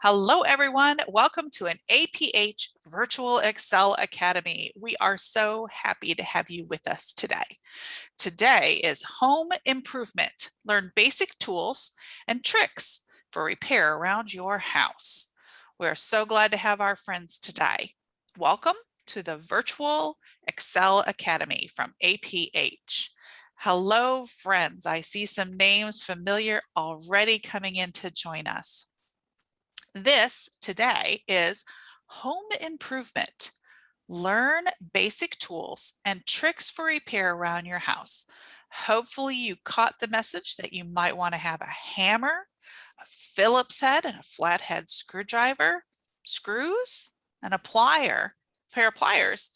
Hello, everyone. Welcome to an APH Virtual Excel Academy. We are so happy to have you with us today. Today is home improvement. Learn basic tools and tricks for repair around your house. We're so glad to have our friends today. Welcome to the Virtual Excel Academy from APH. Hello, friends. I see some names familiar already coming in to join us. This today is home improvement. Learn basic tools and tricks for repair around your house. Hopefully you caught the message that you might want to have a hammer, a Phillips head and a flathead screwdriver, screws, and a pair of pliers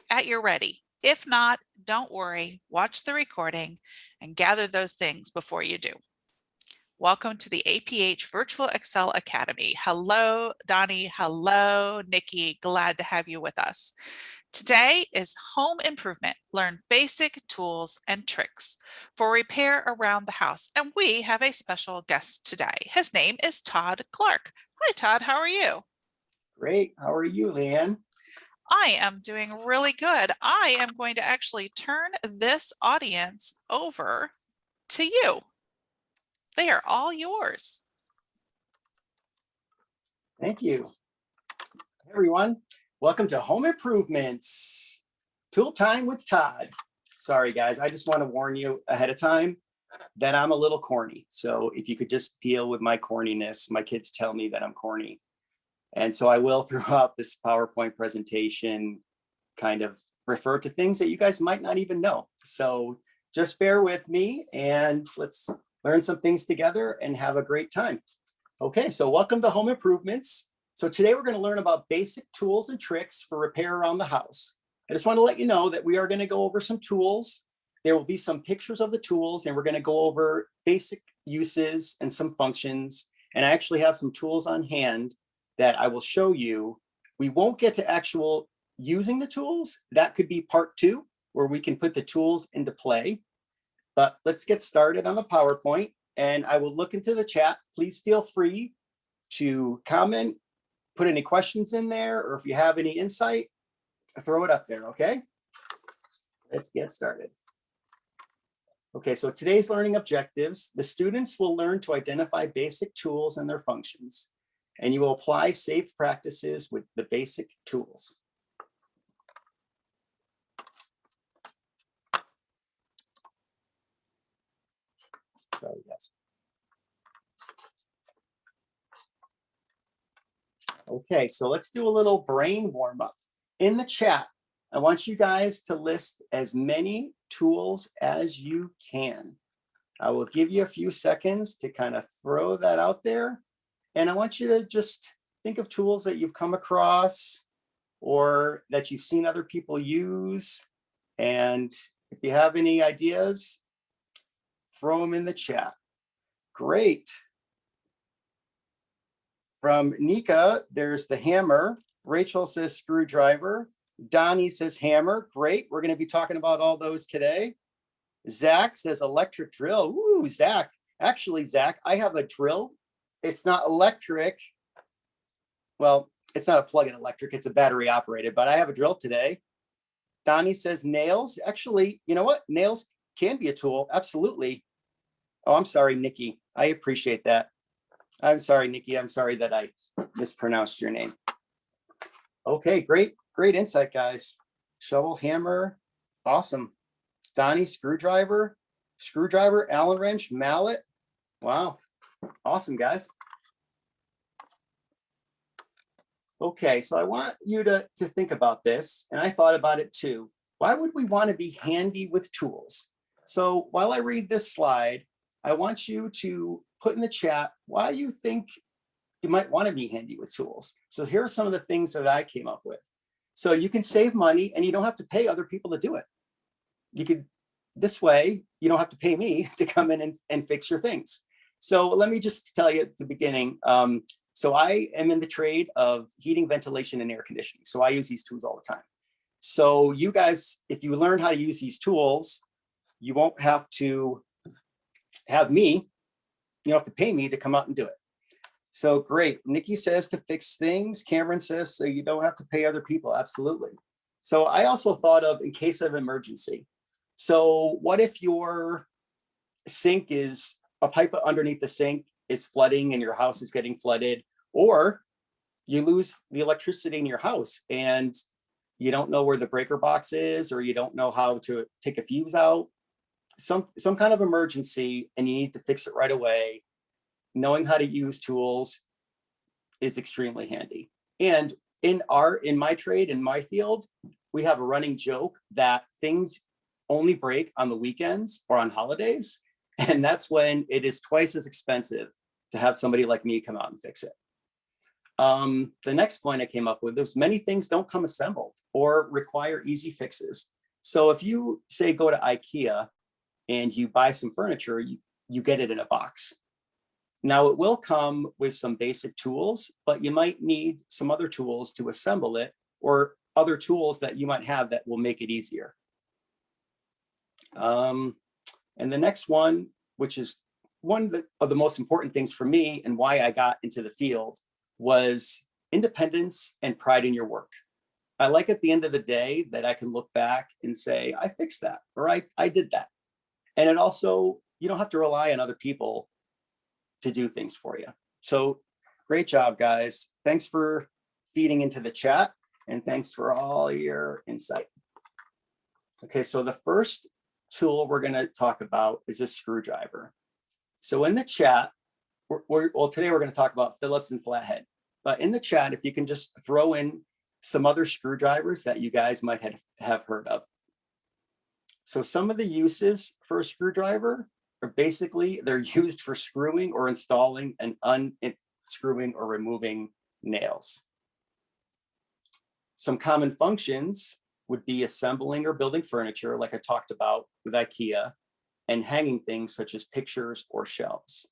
at your ready. If not, don't worry, watch the recording and gather those things before you do. Welcome to the APH Virtual Excel Academy. Hello, Donnie. Hello, Nikki. Glad to have you with us. Today is home improvement. Learn basic tools and tricks for repair around the house. And we have a special guest today. His name is Todd Clark. Hi, Todd. How are you? Great. How are you, Leanne? I am doing really good. I am going to actually turn this audience over to you. They are all yours. Thank you. Hey, everyone. Welcome to Home Improvements Tool Time with Todd. Sorry, guys. I just want to warn you ahead of time that I'm a little corny. So if you could just deal with my corniness, my kids tell me that I'm corny. And so I will, throughout this PowerPoint presentation, kind of refer to things that you guys might not even know. So just bear with me and let's learn some things together and have a great time. Okay, so welcome to Home Improvements. So today we're going to learn about basic tools and tricks for repair around the house. I just want to let you know that we are going to go over some tools. There will be some pictures of the tools and we're going to go over basic uses and some functions. And I actually have some tools on hand that I will show you. We won't get to actual using the tools. That could be part 2, where we can put the tools into play. But let's get started on the PowerPoint and I will look into the chat. Please feel free to comment, put any questions in there, or if you have any insight, throw it up there, okay? Let's get started. Okay, so today's learning objectives, the students will learn to identify basic tools and their functions, and you will apply safe practices with the basic tools. So, yes. Okay, so let's do a little brain warm up. In the chat, I want you guys to list as many tools as you can. I will give you a few seconds to kind of throw that out there. And I want you to just think of tools that you've come across or that you've seen other people use. And if you have any ideas, throw them in the chat. Great. From Nika, there's the hammer. Rachel says screwdriver. Donnie says hammer. Great. We're going to be talking about all those today. Zach says electric drill. Ooh, Zach. Actually, Zach, I have a drill. It's not electric. Well, it's not a plug-in electric. It's a battery operated, but I have a drill today. Donnie says nails. Actually, you know what? Nails can be a tool. Absolutely. Oh, I'm sorry, Nikki. I appreciate that. I'm sorry, Nikki. I'm sorry that I mispronounced your name. Okay, great insight, guys. Shovel, hammer, awesome. Donnie, screwdriver, Allen wrench, mallet. Wow, awesome, guys. Okay, so I want you to think about this, and I thought about it too. Why would we want to be handy with tools? So while I read this slide, I want you to put in the chat why you think you might want to be handy with tools. So here are some of the things that I came up with. So you can save money and you don't have to pay other people to do it. You could, this way, you don't have to pay me to come in and fix your things. So let me just tell you at the beginning. So I am in the trade of heating, ventilation, and air conditioning. So I use these tools all the time. So you guys, if you learn how to use these tools, you won't have to have me, you don't have to pay me to come out and do it. So great. Nikki says to fix things. Cameron says so you don't have to pay other people. Absolutely. So I also thought of in case of emergency. So what if your sink is a pipe underneath the sink is flooding and your house is getting flooded, or you lose the electricity in your house and you don't know where the breaker box is, or you don't know how to take a fuse out, some kind of emergency, and you need to fix it right away. Knowing how to use tools is extremely handy. And in my trade, in my field, we have a running joke that things only break on the weekends or on holidays. And that's when it is twice as expensive to have somebody like me come out and fix it. The next point I came up with was many things don't come assembled or require easy fixes. So if you say go to IKEA and you buy some furniture, you get it in a box. Now it will come with some basic tools, but you might need some other tools to assemble it, or other tools that you might have that will make it easier. And the next one, which is one of the most important things for me and why I got into the field, was independence and pride in your work. I like at the end of the day that I can look back and say, I fixed that, or I did that. And it also, you don't have to rely on other people to do things for you. So great job, guys. Thanks for feeding into the chat, and thanks for all your insight. Okay, so the first tool we're going to talk about is a screwdriver. So in the chat, well, today we're going to talk about Phillips and flathead, but in the chat, if you can just throw in some other screwdrivers that you guys might have heard of. So some of the uses for a screwdriver are basically, they're used for screwing or installing and unscrewing or removing nails. Some common functions would be assembling or building furniture, like I talked about with IKEA, and hanging things such as pictures or shelves.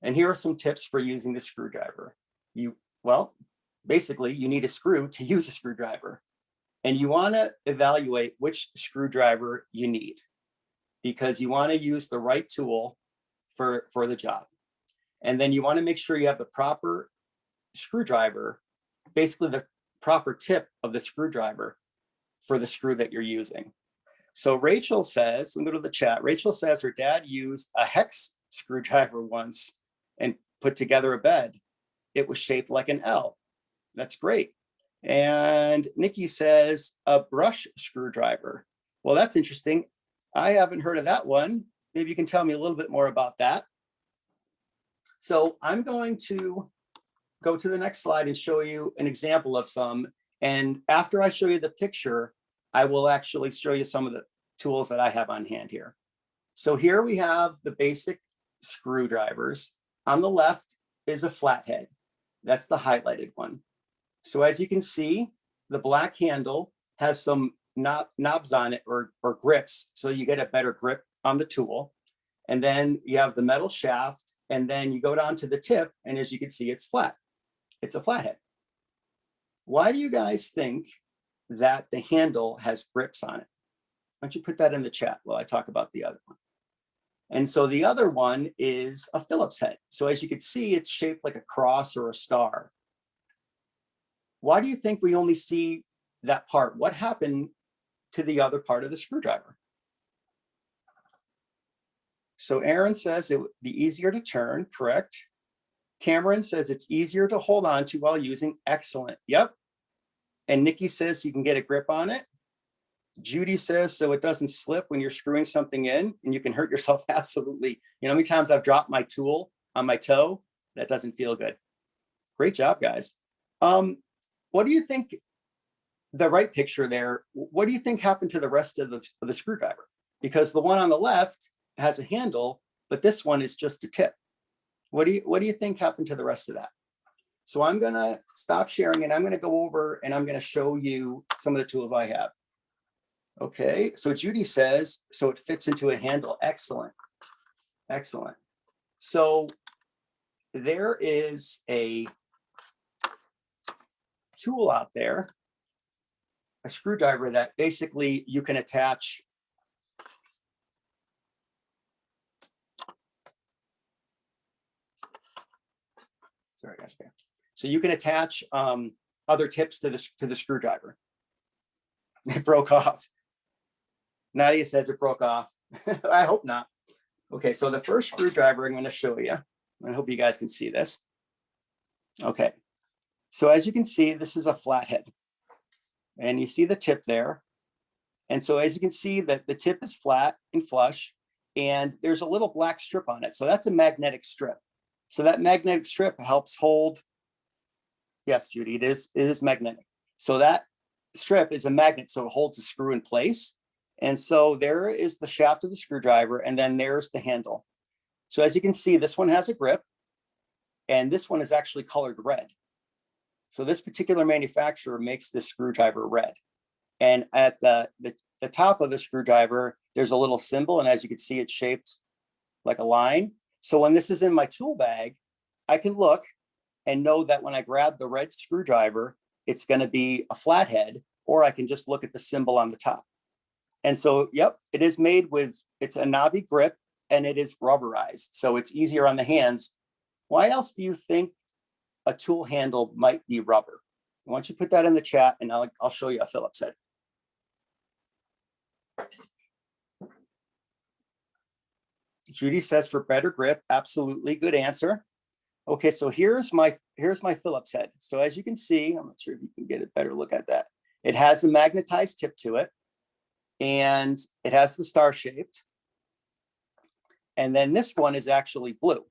And here are some tips for using the screwdriver. Basically, you need a screw to use a screwdriver. And you want to evaluate which screwdriver you need, because you want to use the right tool for the job. And then you want to make sure you have the proper screwdriver, basically the proper tip of the screwdriver for the screw that you're using. So Rachel says, let me go to the chat. Rachel says her dad used a hex screwdriver once and put together a bed. It was shaped like an L. That's great. And Nikki says a brush screwdriver. Well, that's interesting. I haven't heard of that one. Maybe you can tell me a little bit more about that. So I'm going to go to the next slide and show you an example of some. And after I show you the picture, I will actually show you some of the tools that I have on hand here. So here we have the basic screwdrivers. On the left is a flathead. That's the highlighted one. So as you can see, the black handle has some knobs on it, or grips, so you get a better grip on the tool. And then you have the metal shaft, and then you go down to the tip, and as you can see, it's flat. It's a flathead. Why do you guys think that the handle has grips on it? Why don't you put that in the chat while I talk about the other one? And so the other one is a Phillips head. So as you can see, it's shaped like a cross or a star. Why do you think we only see that part? What happened to the other part of the screwdriver? So Aaron says it would be easier to turn, correct? Cameron says it's easier to hold on to while using, excellent, yep. And Nikki says you can get a grip on it. Judy says so it doesn't slip when you're screwing something in and you can hurt yourself, absolutely. You know how many times I've dropped my tool on my toe? That doesn't feel good. Great job, guys. What do you think, the right picture there, what do you think happened to the rest of the screwdriver? Because the one on the left has a handle, but this one is just a tip. What do you think happened to the rest of that? So I'm gonna stop sharing and I'm gonna go over and I'm gonna show you some of the tools I have. Okay, so Judy says, so it fits into a handle, excellent, excellent. So there is a tool out there, a screwdriver that basically you can attach Sorry, guys. Okay. So you can attach other tips to the screwdriver. It broke off. Nadia says it broke off. I hope not. Okay, so the first screwdriver I'm going to show you. I hope you guys can see this. Okay, so as you can see, this is a flathead. And you see the tip there. And so as you can see that the tip is flat and flush, and there's a little black strip on it. So that's a magnetic strip. So that magnetic strip helps hold, yes, Judy, it is magnetic. So that strip is a magnet, so it holds the screw in place. And so there is the shaft of the screwdriver, and then there's the handle. So as you can see, this one has a grip, and this one is actually colored red. So this particular manufacturer makes this screwdriver red. And at the top of the screwdriver, there's a little symbol, and as you can see, it's shaped like a line. So when this is in my tool bag, I can look and know that when I grab the red screwdriver, it's going to be a flathead, or I can just look at the symbol on the top. And so, yep, it is made with, it's a knobby grip, and it is rubberized, so it's easier on the hands. Why else do you think a tool handle might be rubber? Why don't you put that in the chat, and I'll show you a Phillips head. Judy says for better grip, absolutely, good answer. Okay, so here's my Phillips head. So as you can see, I'm not sure if you can get a better look at that. It has a magnetized tip to it, and it has the star shaped. And then this one is actually blue.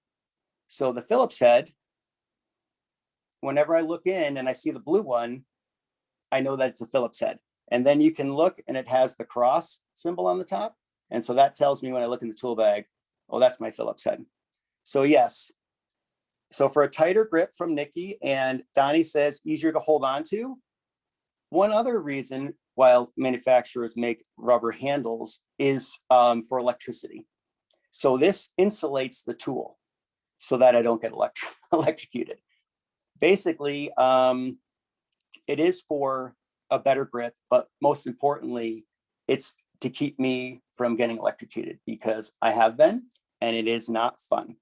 So the Phillips head, whenever I look in and I see the blue one, I know that it's a Phillips head. And then you can look and it has the cross symbol on the top. And so that tells me when I look in the tool bag, oh, that's my Phillips head. So yes. So for a tighter grip from Nikki, and Donnie says easier to hold on to. One other reason why manufacturers make rubber handles is for electricity. So this insulates the tool so that I don't get electrocuted. Basically, it is for a better grip, but most importantly, it's to keep me from getting electrocuted, because I have been, and it is not fun.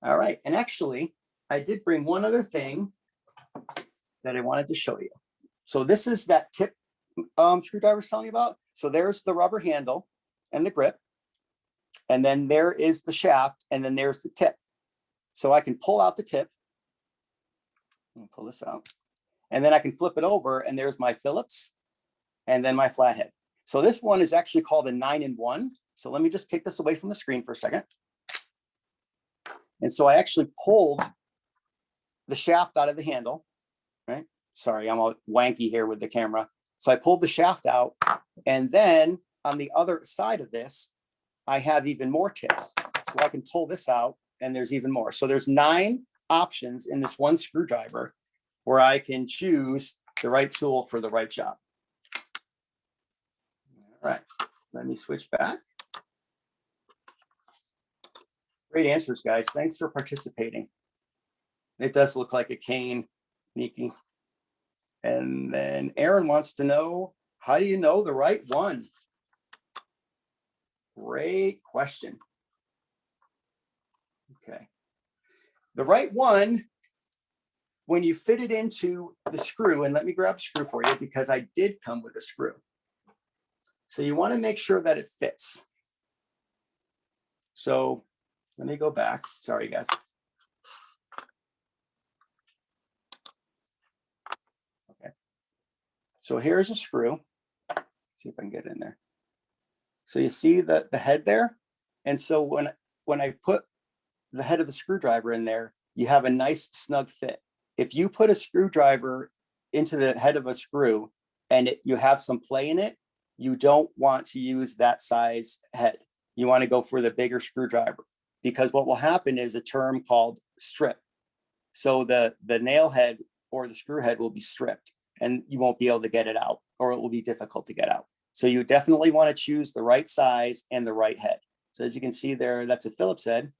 All right, and actually, I did bring one other thing that I wanted to show you. So this is that tip screwdriver I was telling you about. So there's the rubber handle and the grip, and then there is the shaft, and then there's the tip. So I can pull out the tip, pull this out, and then I can flip it over, and there's my Phillips, and then my flathead. So this one is actually called a 9-in-1. So let me just take this away from the screen for a second. And so I actually pulled the shaft out of the handle, right? Sorry, I'm all wanky here with the camera. So I pulled the shaft out, and then on the other side of this, I have even more tips. So I can pull this out, and there's even more. So there's 9 options in this one screwdriver where I can choose the right tool for the right job. All right, let me switch back. Great answers, guys. Thanks for participating. It does look like a cane, Nikki. And then Aaron wants to know, how do you know the right one? Great question. Okay. The right one, when you fit it into the screw, and let me grab a screw for you because I did come with a screw. So you want to make sure that it fits. So let me go back. Sorry, guys. Okay. So here's a screw. Let's see if I can get in there. So you see the head there? And so when I put the head of the screwdriver in there, you have a nice snug fit. If you put a screwdriver into the head of a screw and you have some play in it, you don't want to use that size head. You want to go for the bigger screwdriver, because what will happen is a term called strip. So the nail head or the screw head will be stripped, and you won't be able to get it out, or it will be difficult to get out. So you definitely want to choose the right size and the right head. So as you can see there, that's a Phillips head.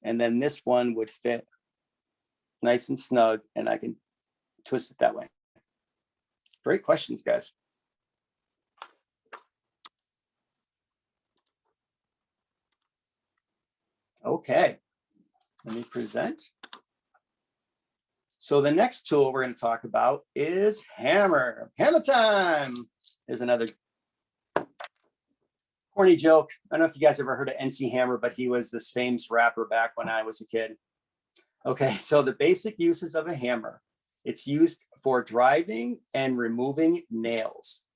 And then this one would fit nice and snug, and I can twist it that way. Great questions, guys. Okay, let me present. So the next tool we're going to talk about is hammer. Hammer time. There's another corny joke. I don't know if you guys ever heard of NC Hammer, but he was this famous rapper back when I was a kid. Okay, so the basic uses of a hammer. It's used for driving and removing nails.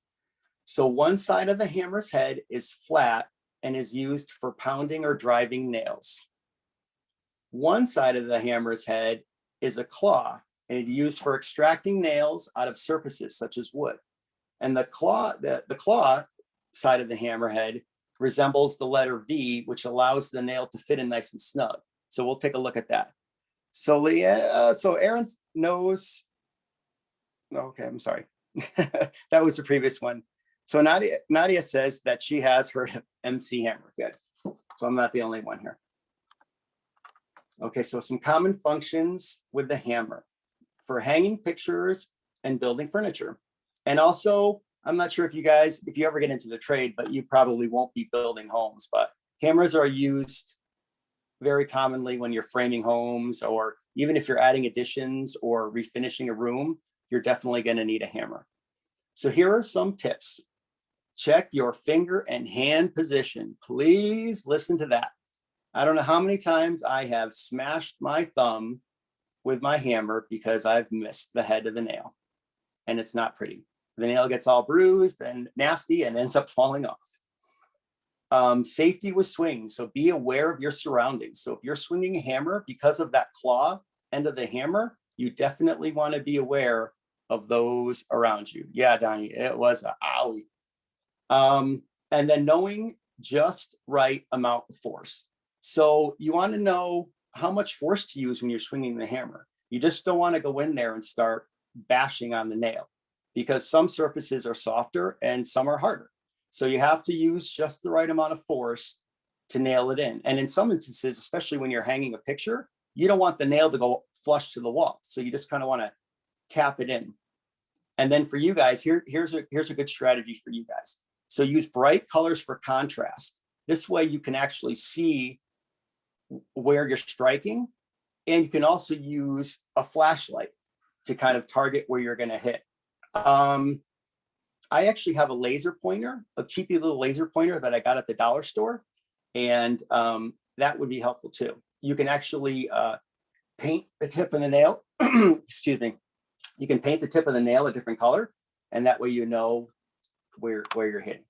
So one side of the hammer's head is flat and is used for pounding or driving nails. One side of the hammer's head is a claw and it's used for extracting nails out of surfaces such as wood. And the claw side of the hammer head resembles the letter V, which allows the nail to fit in nice and snug. So we'll take a look at that. So so Aaron knows, okay, I'm sorry. That was the previous one. So Nadia says that she has her MC Hammer. Good. So I'm not the only one here. Okay, so some common functions with the hammer for hanging pictures and building furniture. And also, I'm not sure if you ever get into the trade, but you probably won't be building homes, but hammers are used very commonly when you're framing homes, or even if you're adding additions or refinishing a room, you're definitely going to need a hammer. So here are some tips. Check your finger and hand position. Please listen to that. I don't know how many times I have smashed my thumb with my hammer because I've missed the head of the nail, and it's not pretty. The nail gets all bruised and nasty and ends up falling off. Safety with swings. So be aware of your surroundings. So if you're swinging a hammer, because of that claw end of the hammer, you definitely want to be aware of those around you. Yeah, Donnie, it was a owie. And then knowing just right amount of force. So you want to know how much force to use when you're swinging the hammer. You just don't want to go in there and start bashing on the nail, because some surfaces are softer and some are harder. So you have to use just the right amount of force to nail it in. And in some instances, especially when you're hanging a picture, you don't want the nail to go flush to the wall. So you just kind of want to tap it in. And then for you guys, here's a good strategy for you guys. So use bright colors for contrast. This way you can actually see where you're striking. And you can also use a flashlight to kind of target where you're going to hit. I actually have a laser pointer, a cheapy little laser pointer that I got at the dollar store. And that would be helpful too. You can actually paint the tip of the nail. Excuse me. You can paint the tip of the nail a different color, and that way you know where you're hitting.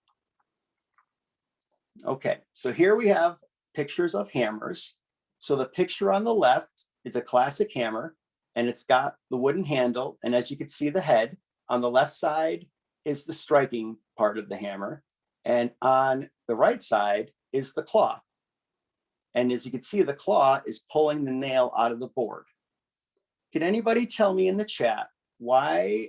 Okay, so here we have pictures of hammers. So the picture on the left is a classic hammer, and it's got the wooden handle. And as you can see, the head on the left side is the striking part of the hammer. And on the right side is the claw. And as you can see, the claw is pulling the nail out of the board. Can anybody tell me in the chat why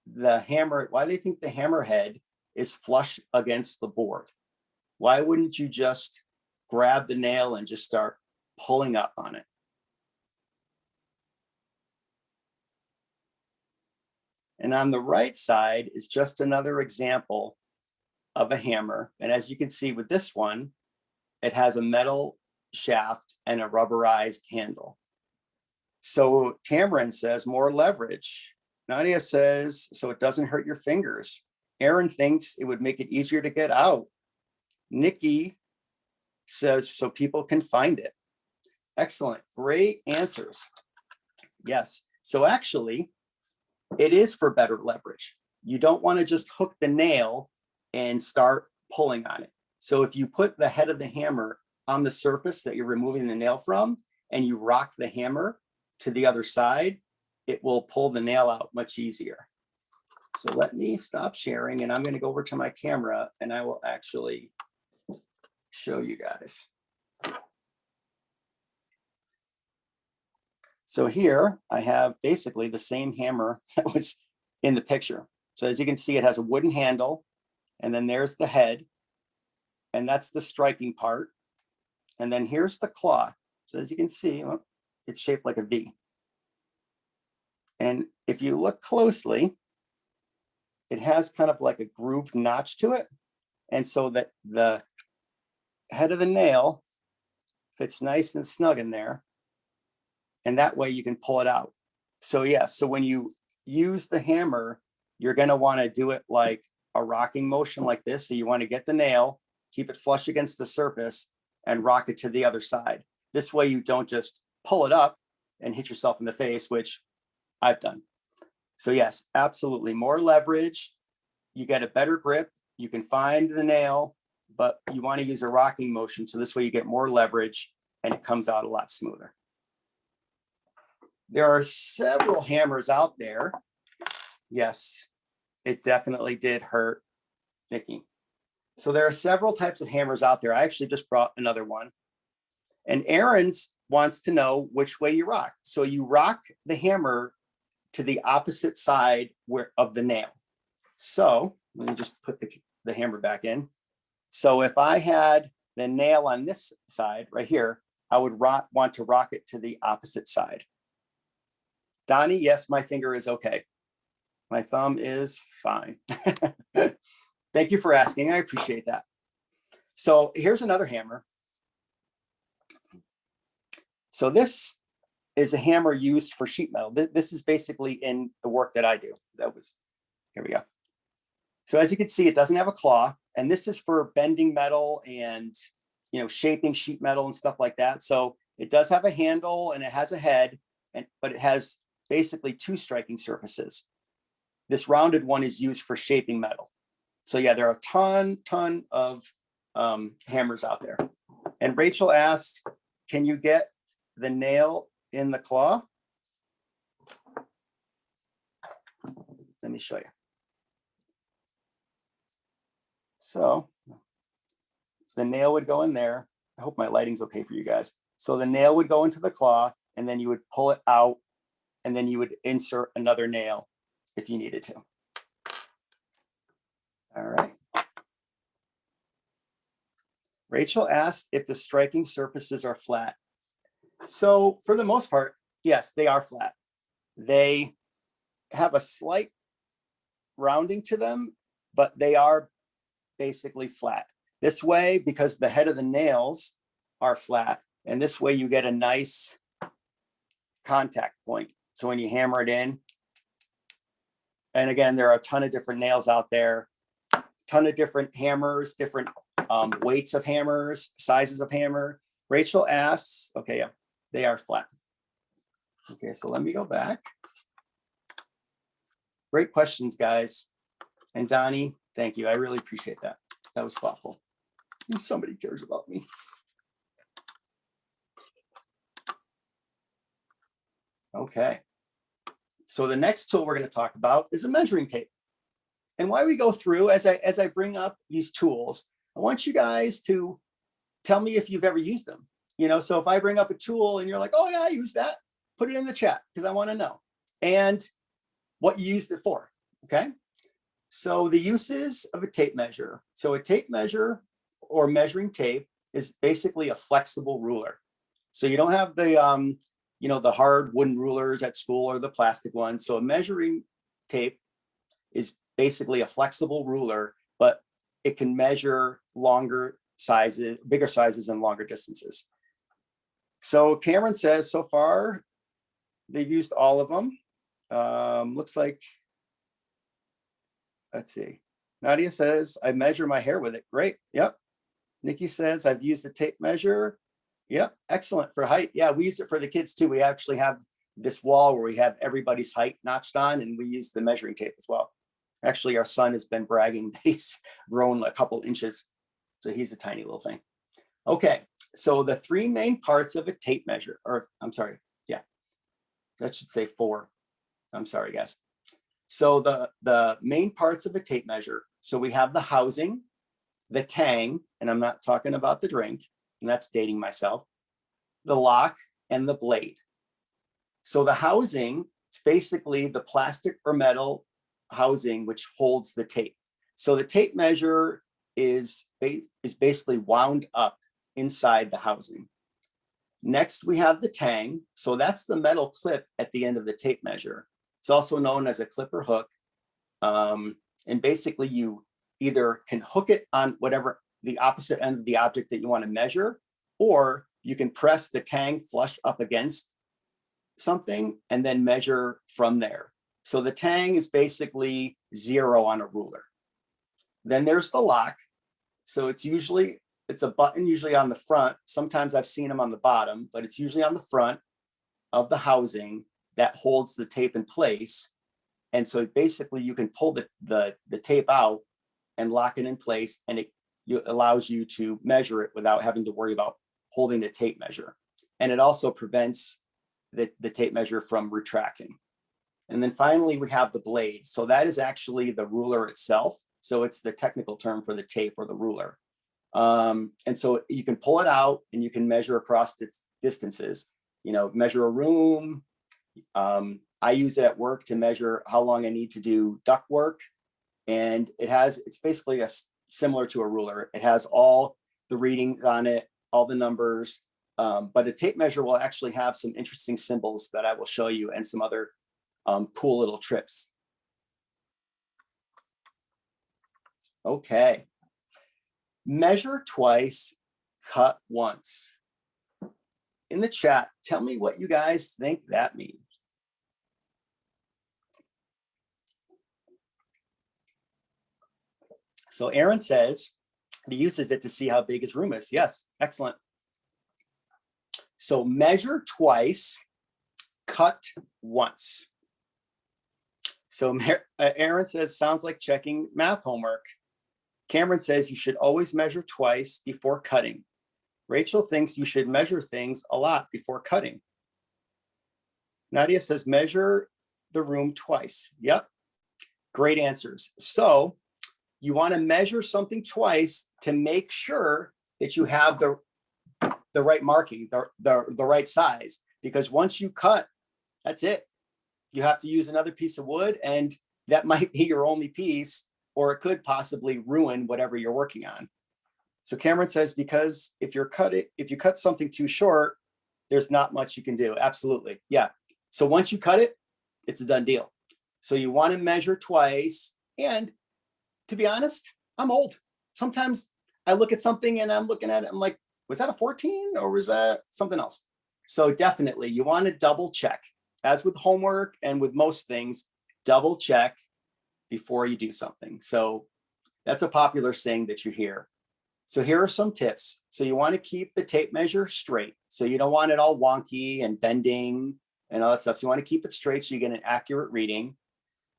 they think the hammer head is flush against the board? Why wouldn't you just grab the nail and just start pulling up on it? And on the right side is just another example of a hammer. And as you can see with this one, it has a metal shaft and a rubberized handle. So Cameron says more leverage. Nadia says, so it doesn't hurt your fingers. Aaron thinks it would make it easier to get out. Nikki says, so people can find it. Excellent, great answers. Yes, so actually, it is for better leverage. You don't want to just hook the nail and start pulling on it. So if you put the head of the hammer on the surface that you're removing the nail from, and you rock the hammer to the other side, it will pull the nail out much easier. So let me stop sharing, and I'm going to go over to my camera, and I will actually show you guys. So here I have basically the same hammer that was in the picture. So as you can see, it has a wooden handle, and then there's the head, and that's the striking part. And then here's the claw. So as you can see, well, it's shaped like a V. And if you look closely, it has kind of like a grooved notch to it. And so that the head of the nail fits nice and snug in there. And that way you can pull it out. So yeah, so when you use the hammer, you're going to want to do it like a rocking motion like this. So you want to get the nail, keep it flush against the surface, and rock it to the other side. This way you don't just pull it up and hit yourself in the face, which I've done. So yes, absolutely. More leverage. You get a better grip. You can find the nail, but you want to use a rocking motion. So this way you get more leverage and it comes out a lot smoother. There are several hammers out there. Yes, it definitely did hurt, Nikki. So there are several types of hammers out there. I actually just brought another one. And Aaron's wants to know which way you rock. So you rock the hammer to the opposite side of the nail. So let me just put the hammer back in. So if I had the nail on this side right here, I would want to rock it to the opposite side. Donnie, yes, my finger is okay. My thumb is fine. Thank you for asking. I appreciate that. So here's another hammer. So this is a hammer used for sheet metal. This is basically in the work that I do. Here we go. So as you can see, it doesn't have a claw, and this is for bending metal and, shaping sheet metal and stuff like that. So it does have a handle and it has a head, but it has basically two striking surfaces. This rounded one is used for shaping metal. So yeah, there are a ton of hammers out there. And Rachel asked, can you get the nail in the claw? Let me show you. So the nail would go in there. I hope my lighting's okay for you guys. So the nail would go into the claw, and then you would pull it out, and then you would insert another nail if you needed to. All right. Rachel asked if the striking surfaces are flat. So for the most part, yes, they are flat. They have a slight rounding to them, but they are basically flat. This way, because the head of the nails are flat, and this way you get a nice contact point. So when you hammer it in, and again, there are a ton of different nails out there, a ton of different hammers, different weights of hammers, sizes of hammer. Rachel asks, okay, yeah, they are flat. Okay, so let me go back. Great questions, guys. And Donnie, thank you. I really appreciate that. That was thoughtful. Somebody cares about me. Okay. So the next tool we're going to talk about is a measuring tape. And why we go through, as I bring up these tools, I want you guys to tell me if you've ever used them. So if I bring up a tool and you're like, oh yeah, I use that, put it in the chat because I want to know. And what you used it for, okay? So the uses of a tape measure. So a tape measure or measuring tape is basically a flexible ruler. So you don't have the, the hard wooden rulers at school or the plastic ones. So a measuring tape is basically a flexible ruler, but it can measure longer sizes, bigger sizes and longer distances. So Cameron says so far they've used all of them. Looks like, let's see. Nadia says, I measure my hair with it. Great. Yep. Nikki says, I've used the tape measure. Yep. Excellent for height. Yeah, we use it for the kids too. We actually have this wall where we have everybody's height notched on, and we use the measuring tape as well. Actually, our son has been bragging that he's grown a couple inches. So he's a tiny little thing. Okay. So the three main parts of a tape measure, or I'm sorry. Yeah, that should say four. I'm sorry, guys. So the main parts of a tape measure. So we have the housing, the tang, and I'm not talking about the drink, and that's dating myself, the lock, and the blade. So the housing, it's basically the plastic or metal housing which holds the tape. So the tape measure is basically wound up inside the housing. Next, we have the tang. So that's the metal clip at the end of the tape measure. It's also known as a clip or hook. And basically you either can hook it on whatever the opposite end of the object that you want to measure, or you can press the tang flush up against something and then measure from there. So the tang is basically 0 on a ruler. Then there's the lock. So it's a button usually on the front. Sometimes I've seen them on the bottom, but it's usually on the front of the housing that holds the tape in place. And so basically you can pull the tape out and lock it in place, and it allows you to measure it without having to worry about holding the tape measure. And it also prevents the tape measure from retracting. And then finally we have the blade. So that is actually the ruler itself. So it's the technical term for the tape or the ruler. And so you can pull it out and you can measure across distances, measure a room. I use it at work to measure how long I need to do duct work. And it's basically similar to a ruler. It has all the readings on it, all the numbers, but a tape measure will actually have some interesting symbols that I will show you and some other cool little trips. Okay. Measure twice, cut once. In the chat, tell me what you guys think that means. So Aaron says he uses it to see how big his room is. Yes, excellent. So measure twice, cut once. So Aaron says, sounds like checking math homework. Cameron says you should always measure twice before cutting. Rachel thinks you should measure things a lot before cutting. Nadia says measure the room twice. Yep, great answers. So you want to measure something twice to make sure that you have the right marking, the right size, because once you cut, that's it. You have to use another piece of wood, and that might be your only piece, or it could possibly ruin whatever you're working on. So Cameron says, because if you cut something too short, there's not much you can do. Absolutely. Yeah. So once you cut it, it's a done deal. So you want to measure twice. And to be honest, I'm old. Sometimes I look at something and I'm looking at it, I'm like, was that a 14 or was that something else? So definitely you want to double check. As with homework and with most things, double check before you do something. So that's a popular saying that you hear. So here are some tips. So you want to keep the tape measure straight. So you don't want it all wonky and bending and all that stuff. So you want to keep it straight so you get an accurate reading.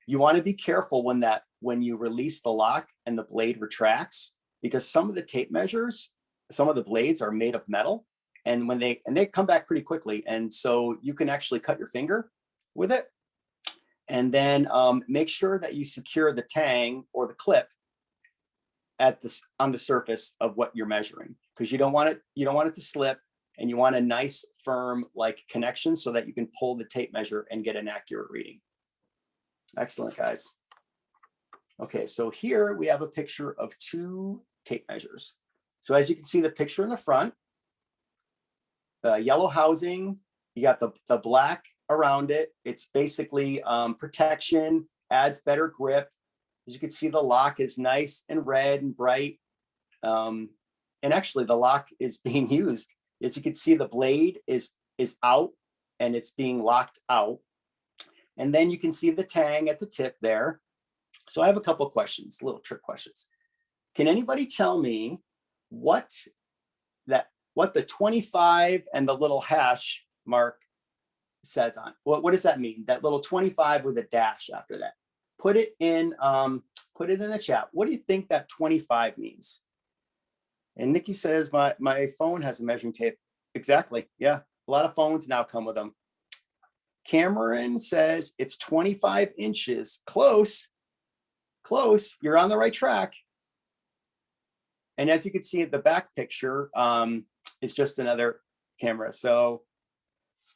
You want to be careful when you release the lock and the blade retracts, because some of the tape measures, some of the blades are made of metal, and they come back pretty quickly. And so you can actually cut your finger with it. And then make sure that you secure the tang or the clip on the surface of what you're measuring, because you don't want it to slip, and you want a nice firm connection so that you can pull the tape measure and get an accurate reading. Excellent, guys. Okay, so here we have a picture of 2 tape measures. So as you can see the picture in the front, the yellow housing, you got the black around it. It's basically protection, adds better grip. As you can see, the lock is nice and red and bright. And actually the lock is being used. As you can see, the blade is out and it's being locked out. And then you can see the tang at the tip there. So I have a couple of questions, little trick questions. Can anybody tell me what the 25 and the little hash mark says on? What does that mean? That little 25 with a dash after that. Put it in the chat. What do you think that 25 means? And Nikki says, my phone has a measuring tape. Exactly. Yeah. A lot of phones now come with them. Cameron says it's 25 inches. Close. You're on the right track. And as you can see at the back picture, it's just another camera. So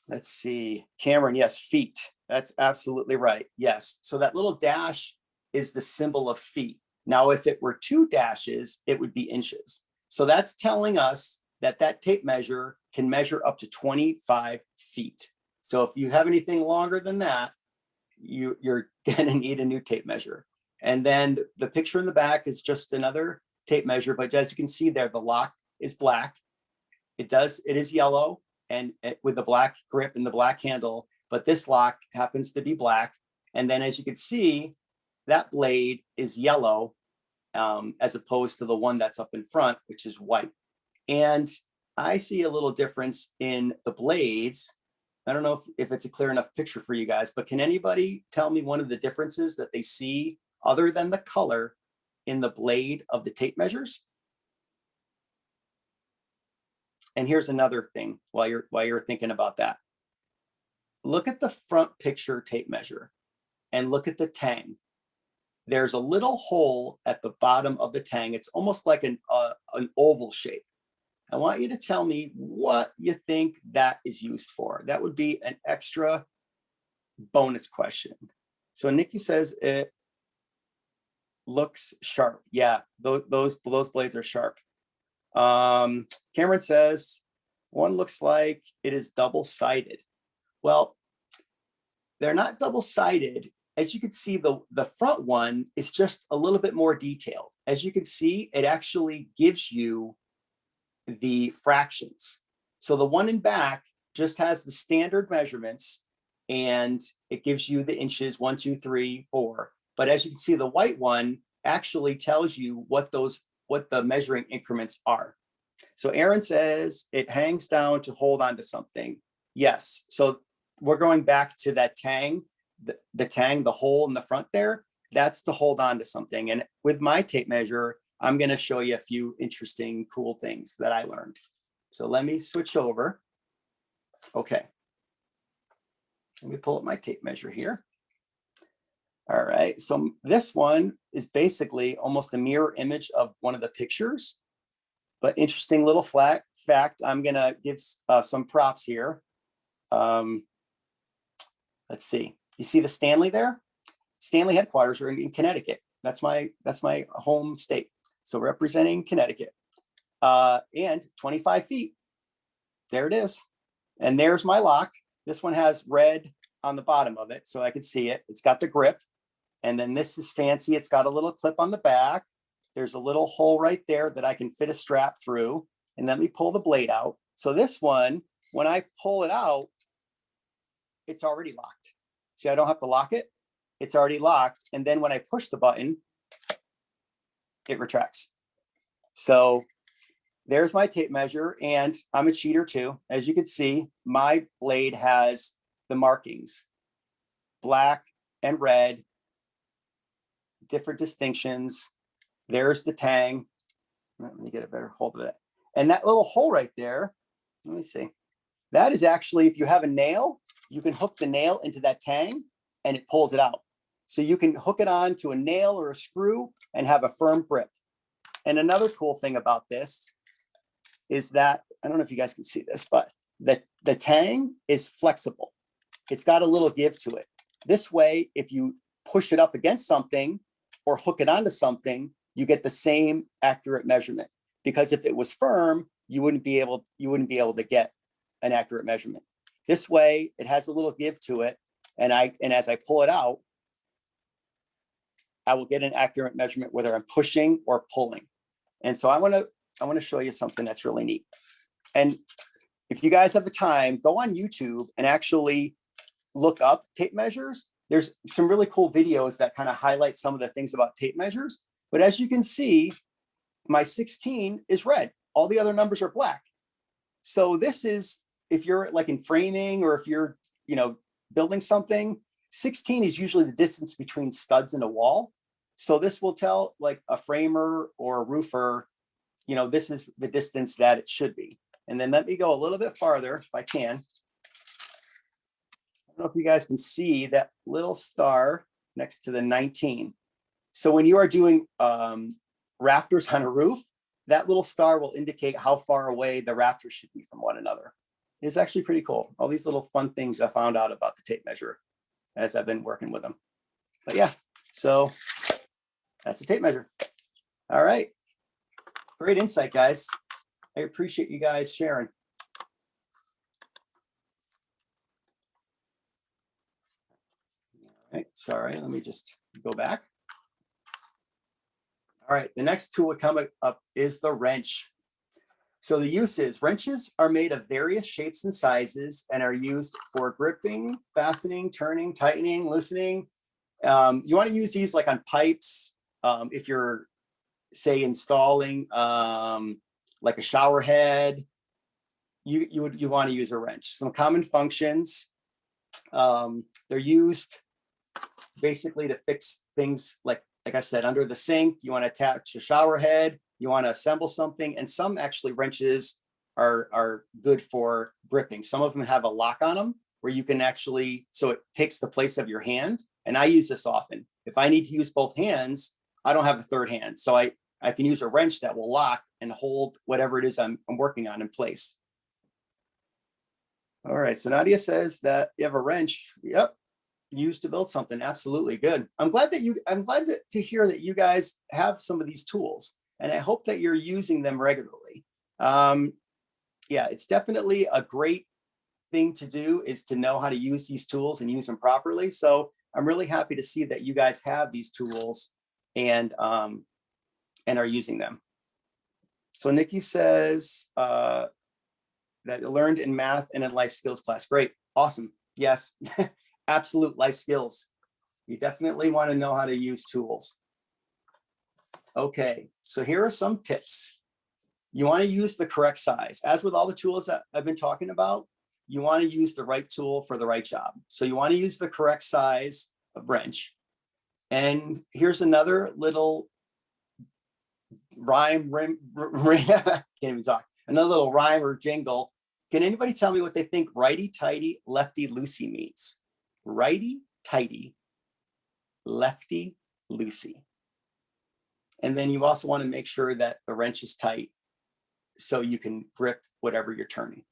let's see. Cameron, yes, feet. That's absolutely right. Yes. So that little dash is the symbol of feet. Now, if it were 2 dashes, it would be inches. So that's telling us that tape measure can measure up to 25 feet. So if you have anything longer than that, you're going to need a new tape measure. And then the picture in the back is just another tape measure. But as you can see there, the lock is black. It is yellow, and with the black grip and the black handle, but this lock happens to be black. And then as you can see, that blade is yellow as opposed to the one that's up in front, which is white. And I see a little difference in the blades. I don't know if it's a clear enough picture for you guys, but can anybody tell me one of the differences that they see other than the color in the blade of the tape measures? And here's another thing while you're thinking about that. Look at the front picture tape measure and look at the tang. There's a little hole at the bottom of the tang. It's almost like an oval shape. I want you to tell me what you think that is used for. That would be an extra bonus question. So Nikki says it looks sharp. Yeah, those blades are sharp. Cameron says one looks like it is double-sided. Well, they're not double-sided. As you can see, the front one is just a little bit more detailed. As you can see, it actually gives you the fractions. So the one in back just has the standard measurements and it gives you the inches, 1, 2, 3, 4. But as you can see, the white one actually tells you what the measuring increments are. So Aaron says it hangs down to hold on to something. Yes. So we're going back to that tang, the tang, the hole in the front there. That's to hold on to something. And with my tape measure, I'm going to show you a few interesting, cool things that I learned. So let me switch over. Okay. Let me pull up my tape measure here. All right. So this one is basically almost a mirror image of one of the pictures. But interesting little fact, I'm going to give some props here. Let's see. You see the Stanley there? Stanley headquarters are in Connecticut. That's my home state. So representing Connecticut. And 25 feet. There it is. And there's my lock. This one has red on the bottom of it, so I can see it. It's got the grip. And then this is fancy. It's got a little clip on the back. There's a little hole right there that I can fit a strap through. And let me pull the blade out. So this one, when I pull it out, it's already locked. See, I don't have to lock it. It's already locked. And then when I push the button, it retracts. So there's my tape measure. And I'm a cheater too. As you can see, my blade has the markings, black and red, different distinctions. There's the tang. Let me get a better hold of it. And that little hole right there, let me see. That is actually, if you have a nail, you can hook the nail into that tang and it pulls it out. So you can hook it on to a nail or a screw and have a firm grip. And another cool thing about this is that, I don't know if you guys can see this, but the tang is flexible. It's got a little give to it. This way, if you push it up against something or hook it onto something, you get the same accurate measurement. Because if it was firm, you wouldn't be able to get an accurate measurement. This way, it has a little give to it, and as I pull it out, I will get an accurate measurement whether I'm pushing or pulling. And so I want to show you something that's really neat. And if you guys have the time, go on YouTube and actually look up tape measures. There's some really cool videos that kind of highlight some of the things about tape measures. But as you can see, my 16 is red. All the other numbers are black. So this is, if you're like in framing or if you're, building something, 16 is usually the distance between studs in a wall. So this will tell like a framer or a roofer, this is the distance that it should be. And then let me go a little bit farther if I can. I don't know if you guys can see that little star next to the 19. So when you are doing rafters on a roof, that little star will indicate how far away the rafters should be from one another. It's actually pretty cool. All these little fun things I found out about the tape measure as I've been working with them. But yeah, so that's the tape measure. All right. Great insight, guys. I appreciate you guys sharing. All right, sorry, let me just go back. All right, the next tool coming up is the wrench. So the uses, wrenches are made of various shapes and sizes and are used for gripping, fastening, turning, tightening, loosening. You want to use these like on pipes. If you're, say, installing like a shower head, you want to use a wrench. Some common functions, they're used basically to fix things like I said, under the sink. You want to attach a shower head, you want to assemble something, and some actually wrenches are good for gripping. Some of them have a lock on them where you can actually, so it takes the place of your hand. And I use this often. If I need to use both hands, I don't have a third hand. So I can use a wrench that will lock and hold whatever it is I'm working on in place. All right, so Nadia says that you have a wrench. Yep, used to build something. Absolutely, good. I'm glad to hear that you guys have some of these tools, and I hope that you're using them regularly. Yeah, it's definitely a great thing to do, is to know how to use these tools and use them properly. So I'm really happy to see that you guys have these tools and are using them. So Nikki says that learned in math and in life skills class. Great, awesome. Yes. Absolute life skills. You definitely want to know how to use tools. Okay, so here are some tips. You want to use the correct size. As with all the tools that I've been talking about, you want to use the right tool for the right job. So you want to use the correct size of wrench. And here's another little rhyme, can't even talk. Another little rhyme or jingle. Can anybody tell me what they think righty-tighty, lefty-loosey means? Righty-tighty, lefty-loosey. And then you also want to make sure that the wrench is tight so you can grip whatever you're turning.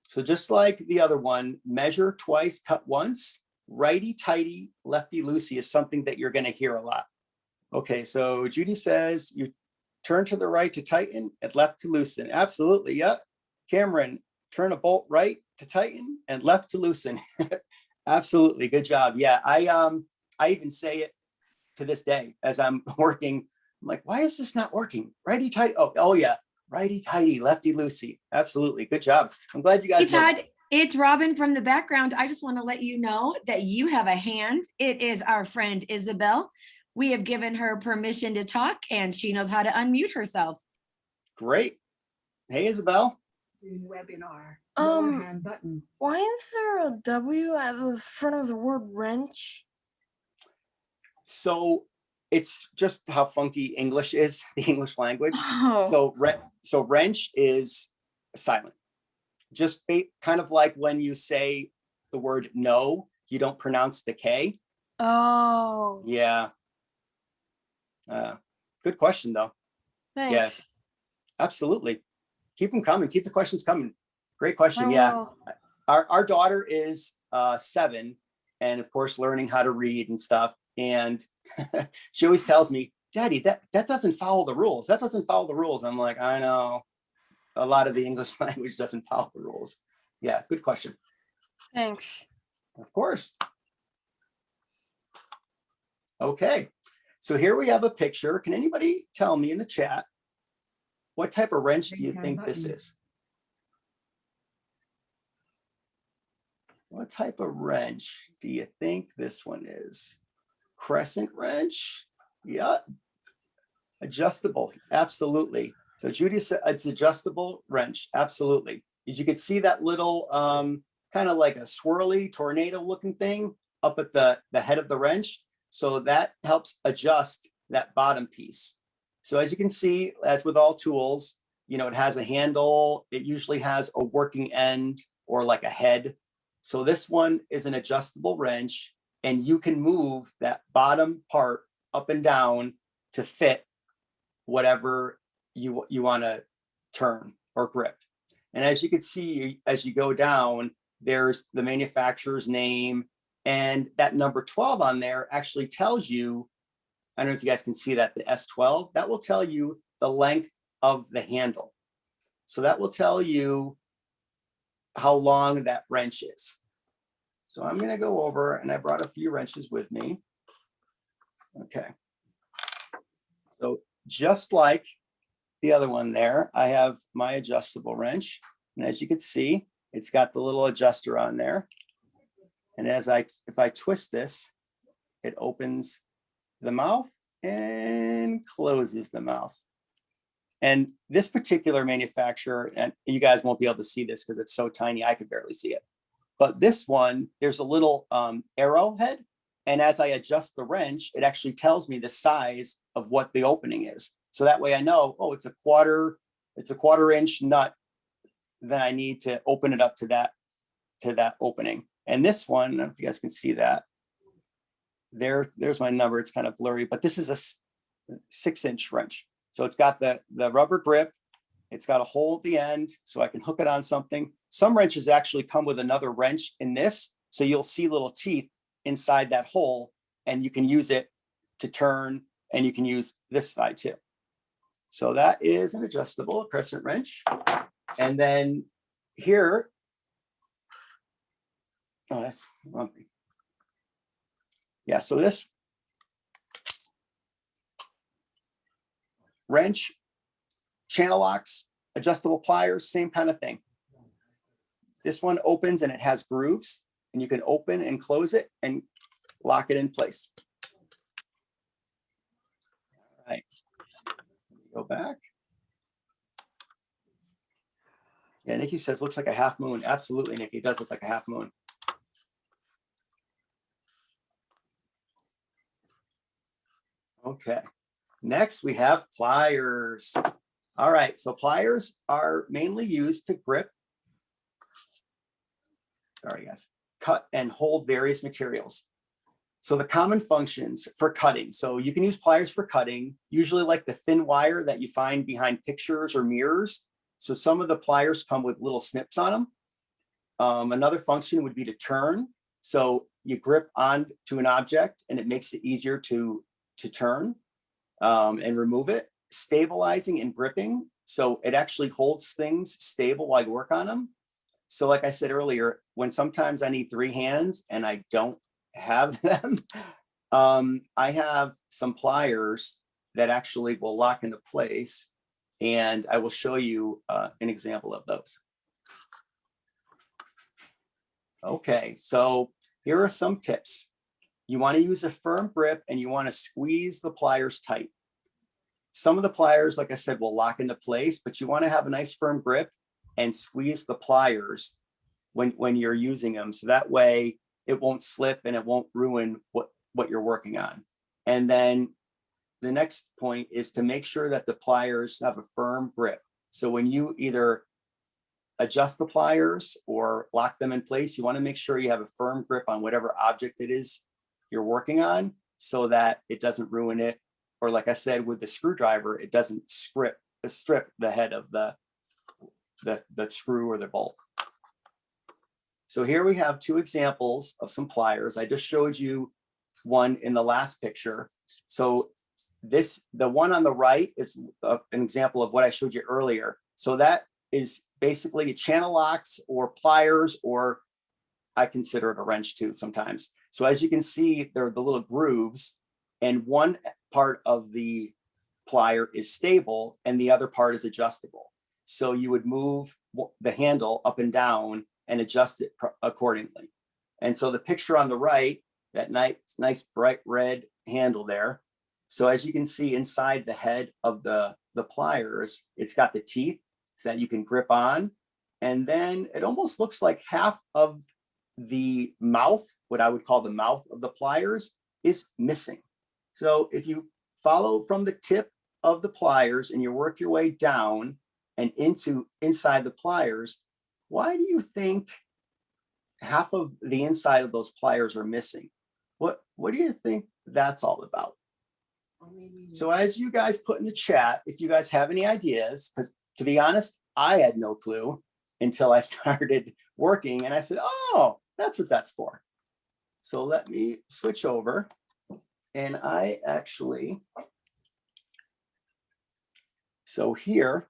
So just like the other one, measure twice, cut once. Righty-tighty, lefty-loosey is something that you're going to hear a lot. Okay, so Judy says you turn to the right to tighten and left to loosen. Absolutely, yep. Cameron, turn a bolt right to tighten and left to loosen. Absolutely, good job. Yeah, I even say it to this day as I'm working. I'm like, why is this not working? Righty tighty. Oh yeah, righty tighty, lefty loosey. Absolutely, good job. I'm glad you guys. Hey Todd, it's Robin from the background. I just want to let you know that you have a hand. It is our friend Isabel. We have given her permission to talk, and she knows how to unmute herself. Great. Hey Isabel. Webinar. Hand button. Why is there a W at the front of the word wrench? So it's just how funky English is, the English language. Oh. So wrench is silent. Just kind of like when you say the word no, you don't pronounce the K. Oh. Yeah. Good question though. Thanks. Yeah, absolutely. Keep them coming. Keep the questions coming. Great question. Yeah. Our daughter is 7 and of course learning how to read and stuff. And she always tells me, Daddy, that doesn't follow the rules. That doesn't follow the rules. I'm like, I know. A lot of the English language doesn't follow the rules. Yeah, good question. Thanks. Of course. Okay, so here we have a picture. Can anybody tell me in the chat, what type of wrench do you think this is? What type of wrench do you think this one is? Crescent wrench? Yeah. Adjustable, absolutely. So Judy said it's adjustable wrench, absolutely. As you can see that little kind of like a swirly tornado looking thing up at the head of the wrench. So that helps adjust that bottom piece. So as you can see, as with all tools, you know, it has a handle. It usually has a working end or like a head. So this one is an adjustable wrench, and you can move that bottom part up and down to fit whatever you want to turn or grip. And as you can see, as you go down, there's the manufacturer's name, and that number 12 on there actually tells you, I don't know if you guys can see that, the S12, that will tell you the length of the handle. So that will tell you how long that wrench is. So I'm going to go over, and I brought a few wrenches with me. Okay. So just like the other one there, I have my adjustable wrench. And as you can see, it's got the little adjuster on there. And if I twist this, it opens the mouth and closes the mouth. And this particular manufacturer, and you guys won't be able to see this because it's so tiny, I could barely see it. But this one, there's a little arrowhead. And as I adjust the wrench, it actually tells me the size of what the opening is. So that way I know, oh, it's a quarter inch nut. Then I need to open it up to that opening. And this one, I don't know if you guys can see that. There's my number. It's kind of blurry, but this is a 6-inch wrench. So it's got the rubber grip. It's got a hole at the end, so I can hook it on something. Some wrenches actually come with another wrench in this. So you'll see little teeth inside that hole, and you can use it to turn, and you can use this side too. So that is an adjustable crescent wrench. And then here, oh, that's the wrong thing. Yeah, so this wrench, channel locks, adjustable pliers, same kind of thing. This one opens and it has grooves, and you can open and close it and lock it in place. All right, go back. Yeah, Nikki says, looks like a half moon. Absolutely, Nikki, it does look like a half moon. Okay, next we have pliers. All right, so pliers are mainly used to grip, sorry guys, cut and hold various materials. So the common functions for cutting, so you can use pliers for cutting, usually like the thin wire that you find behind pictures or mirrors. So some of the pliers come with little snips on them. Another function would be to turn. So you grip onto an object and it makes it easier to turn and remove it. Stabilizing and gripping. So it actually holds things stable while you work on them. So like I said earlier, when sometimes I need 3 hands and I don't have them, I have some pliers that actually will lock into place. And I will show you an example of those. Okay, so here are some tips. You want to use a firm grip and you want to squeeze the pliers tight. Some of the pliers, like I said, will lock into place, but you want to have a nice firm grip and squeeze the pliers when you're using them. So that way it won't slip and it won't ruin what you're working on. And then the next point is to make sure that the pliers have a firm grip. So when you either adjust the pliers or lock them in place, you want to make sure you have a firm grip on whatever object it is you're working on so that it doesn't ruin it. Or like I said, with the screwdriver, it doesn't strip the head of the screw or the bolt. So here we have 2 examples of some pliers. I just showed you one in the last picture. So the one on the right is an example of what I showed you earlier. So that is basically channel locks or pliers, or I consider it a wrench too sometimes. So as you can see, there are the little grooves, and one part of the plier is stable and the other part is adjustable. So you would move the handle up and down and adjust it accordingly. And so the picture on the right, that nice bright red handle there. So as you can see inside the head of the pliers, it's got the teeth so that you can grip on. And then it almost looks like half of the mouth, what I would call the mouth of the pliers, is missing. So if you follow from the tip of the pliers and you work your way down and inside the pliers, why do you think half of the inside of those pliers are missing? What do you think that's all about? So as you guys put in the chat, if you guys have any ideas, because to be honest, I had no clue until I started working and I said, oh, that's what that's for. So let me switch over. And I actually, so here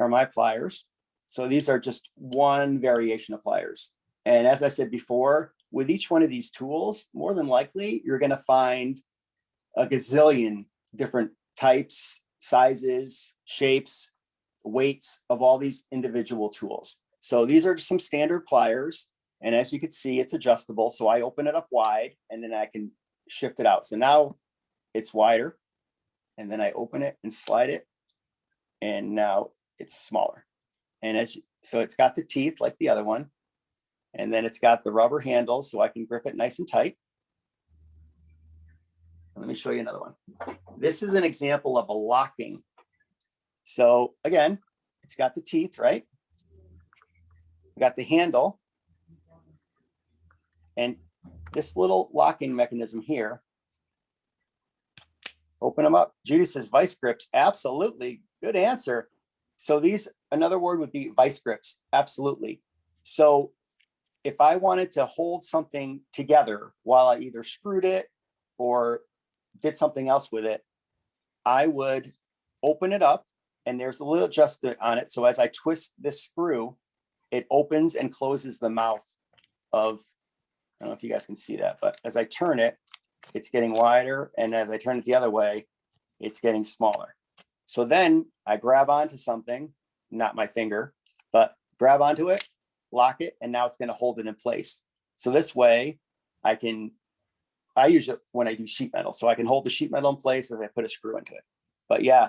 are my pliers. So these are just one variation of pliers. And as I said before, with each one of these tools, more than likely, you're going to find a gazillion different types sizes, shapes, weights of all these individual tools. So these are just some standard pliers. And as you can see, it's adjustable. So I open it up wide and then I can shift it out. So now it's wider. And then I open it and slide it. And now it's smaller. And so it's got the teeth like the other one. And then it's got the rubber handles so I can grip it nice and tight. Let me show you another one. This is an example of a locking. So again, it's got the teeth, right? We got the handle. And this little locking mechanism here. Open them up. Judy says vice grips. Absolutely. Good answer. So these, another word would be vice grips. Absolutely. So if I wanted to hold something together while I either screwed it or did something else with it, I would open it up and there's a little adjustment on it. So as I twist this screw, it opens and closes the mouth of, I don't know if you guys can see that, but as I turn it, it's getting wider. And as I turn it the other way, it's getting smaller. So then I grab onto something, not my finger, but grab onto it, lock it, and now it's going to hold it in place. So this way I use it when I do sheet metal. So I can hold the sheet metal in place as I put a screw into it. But yeah,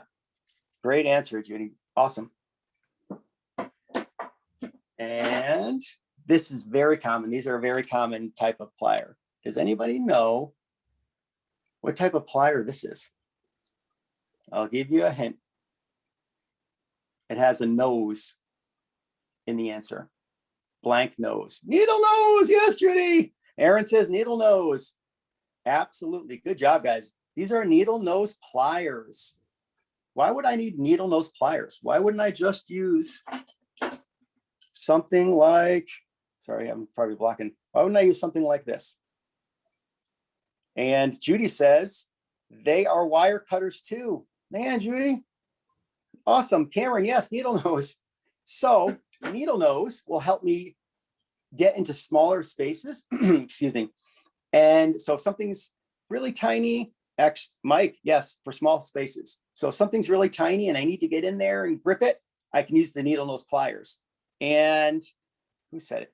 great answer, Judy. Awesome. And this is very common. These are a very common type of plier. Does anybody know what type of plier this is? I'll give you a hint. It has a nose in the answer. Blank nose. Needle nose. Yes, Judy. Aaron says needle nose. Absolutely. Good job, guys. These are needle nose pliers. Why would I need needle nose pliers? Why wouldn't I just use something like, sorry, I'm probably blocking. Why wouldn't I use something like this? And Judy says, they are wire cutters too. Man, Judy, awesome. Cameron, yes, needle nose. So needle nose will help me get into smaller spaces, excuse me. And so if something's really tiny, Mike, yes, for small spaces. So if something's really tiny and I need to get in there and grip it, I can use the needle nose pliers. And who said it?